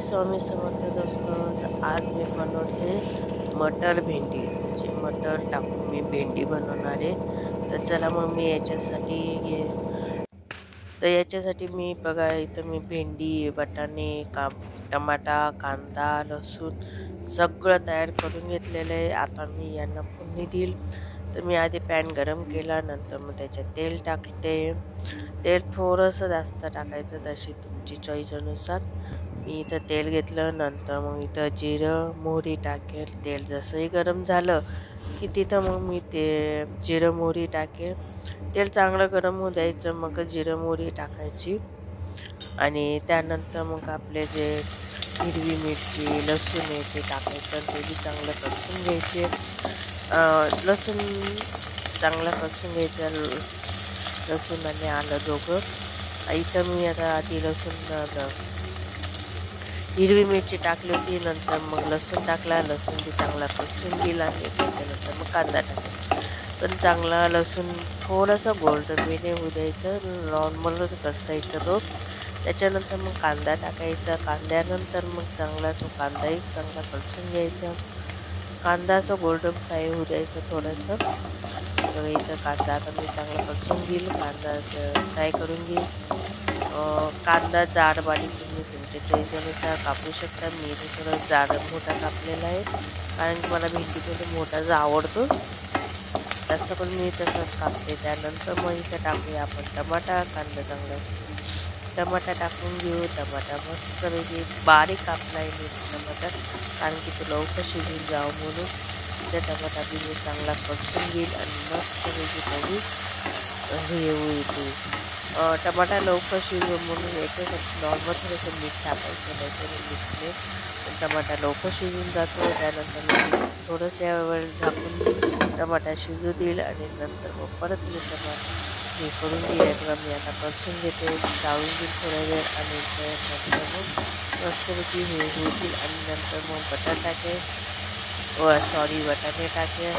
स्वामी समर्थ दोस्तों. तर आज मी बनवते मटर भेंडी, म्हणजे मटर टाकून मी भेंडी बनवणार आहे. तर चला मग मी याच्यासाठी मी बघा, इथं मी भेंडी, वाटाणे, टमाटा, कांदा, लसूण सगळं तयार करून घेतलेलं आहे. आता मी यांना फोडणी देईल. तर मी आधी पॅन गरम केला, नंतर मग त्याच्यात तेल टाकते. तेल थोडंसं जास्त टाकायचं, तशी तुमची चॉईसनुसार. मी इथं तेल घेतलं, नंतर मग इथं जिरं, मोहरी टाकेल. तेल जसंही गरम झालं, की तिथं मग मी ते जिरं, मोहरी टाकेल. तेल चांगलं गरम होऊ द्यायचं, मग जिरं, मोहरी टाकायची. आणि त्यानंतर मग आपले जे हिरवी मिरची, लसूण याचे टाकायचं आणि ते बी चांगलं कसून घ्यायचे. लसूण चांगला कसून घ्यायचा. लसूण आणि आलं दोघं. इथं मी आता आधी हिरवी मिरची टाकली होती, नंतर मग लसूण टाकला. लसूण बी चांगला कसून गेला आणि त्याच्यानंतर मग कांदा टाकायचा. पण चांगला लसूण थोडासा गोल्डन वेने होऊ द्यायचं, नॉर्मलच कसायचा तो. त्याच्यानंतर मग कांदा टाकायचा. कांद्यानंतर मग चांगला तो कांदाही चांगला कसून घ्यायचा. कांदा असं गोल्डन फ्राय होऊ द्यायचं थोडंसं. बघा, इथं कांदा आता मी चांगला कसून घेईल. कांदा फ्राय करून घेईल. कांदा जाड बारीक तुम्ही तुमच्या चॉईसनुसार कापू शकता. मी इथे थोडं जाड मोठा कापलेला आहे, कारण की मला भेंडीमध्ये मोठाच आवडतो. तसं पण मी तसंच कापते. त्यानंतर मग इथं टाकूया आपण टमाटा. कांदा चांगला टमाटा टाकून घेऊ. टमाटा मस्तपैकी बारीक कापला आहे मी टमाटर, कारण की तो लवकर शिजून जावं म्हणून. त्या टमाटा बी मी चांगला कसून घेईल आणि मस्तपैकी तरी हे होईल. टमाटा लवकर शिजू म्हणून याच्यासाठी नॉर्मल थोडंसं मीठ टाकायचं, नाहीतर मीठने टमाटा लवकर शिजून जातो. त्यानंतर मी थोडंसं वेळ झाकून देईल, टमाटा शिजू देईल आणि नंतर मग परत मी हे करून घेईल. बघा, मी आता कसून घेते, चाळून घेईल थोडा वेळ आणि त्यानंतर मग मस्तपैकी हे होतील. आणि नंतर मग बटाटा टाकेल, वाटाणे टाकेल.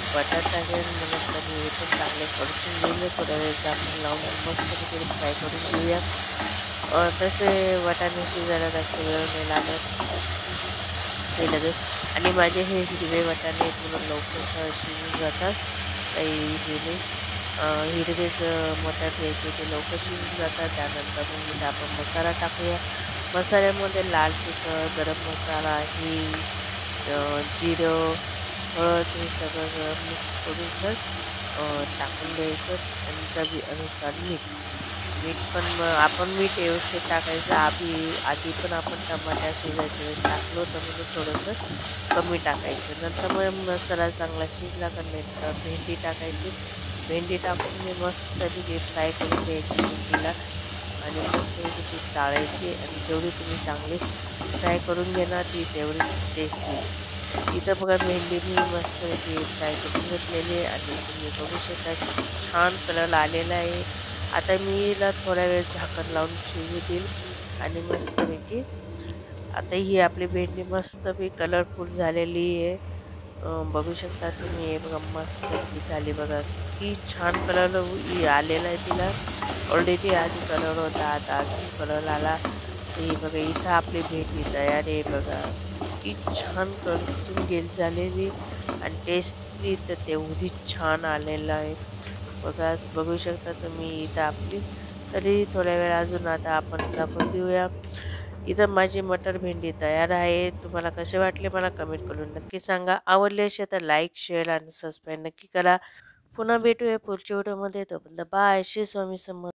बटाटा टाकेल, मग नंतर मी हे पण चांगले परतून घेऊया. थोड्या वेळ झाकण लावून मस्तपैकी फ्राय करून घेऊया. तसे वाटाणे शिजायला जास्त वेळ नाही लागत, ते लगेच. आणि माझे हे हिरवे वाटाणे आहेत म्हणून लवकर शिजून जातात, काही हे नाही. हिरवेच मटार घ्यायचे, ते लवकर शिजून जातात. त्यानंतर मग इथं आपण मसाला टाकूया. मसाल्यामध्ये लाल तिखट, गरम मसाला, हिंग, जिरं, हळद हे सगळं मिक्स करून टाकून द्यायचं. आणि चवीनुसार मीठ. मीठ पण मग आपण मीठ व्यवस्थित टाकायचं. आधी पण आपण टमाटर शिजायच्या वेळेस टाकलं होतं, म्हणून थोडंसं कमी टाकायचं. नंतर मग मसाला चांगला शिजला का नंतर भेंडी टाकायची. भेंडी टाकून मी मस्तपैकी फ्राय करून घ्यायची भेंडीला आणि मस्तपैकी ती चाळायची. आणि जेवढी तुम्ही चांगली फ्राय करून घेणार ती तेवढी टेस्ट येईल. इथं बघा, भेंडी मी मस्तपैकी फ्राय करून घेतलेली आहे आणि तुम्ही बघू शकता छान कलर आलेला आहे. आता मी हिला थोडा वेळ झाकण लावून शिजू देईल आणि मस्तपैकी आता ही आपली भेंडी मस्तपैकी कलरफुल झालेली आहे. बघू शकता तुम्ही. हे बघा, मस्तपैकी झाली. बघा किती छान कलर आलेला आहे तिला. ऑलरेडी आधी कलर होता, आता अजून कलर आला. हे बघा, इथं आपली भेंडी तयार आहे. बघा किती छान कलसून झालेली आणि टेस्टली तर तेवढी छान आलेला आहे. बघू शकता तुम्ही. इथं आपली तरी थोड्या वेळ अजून आता आपण झाकून देऊया. इथं माझी मटर भेंडी तयार आहे. तुम्हाला कसे वाटले मला कमेंट करून नक्की सांगा. आवडले असेल तर लाईक, शेअर आणि सबस्क्राईब नक्की करा. पुन्हा भेटूया पुढच्या व्हिडिओमध्ये. तोपर्यंत बाय. श्री स्वामी समर्थ.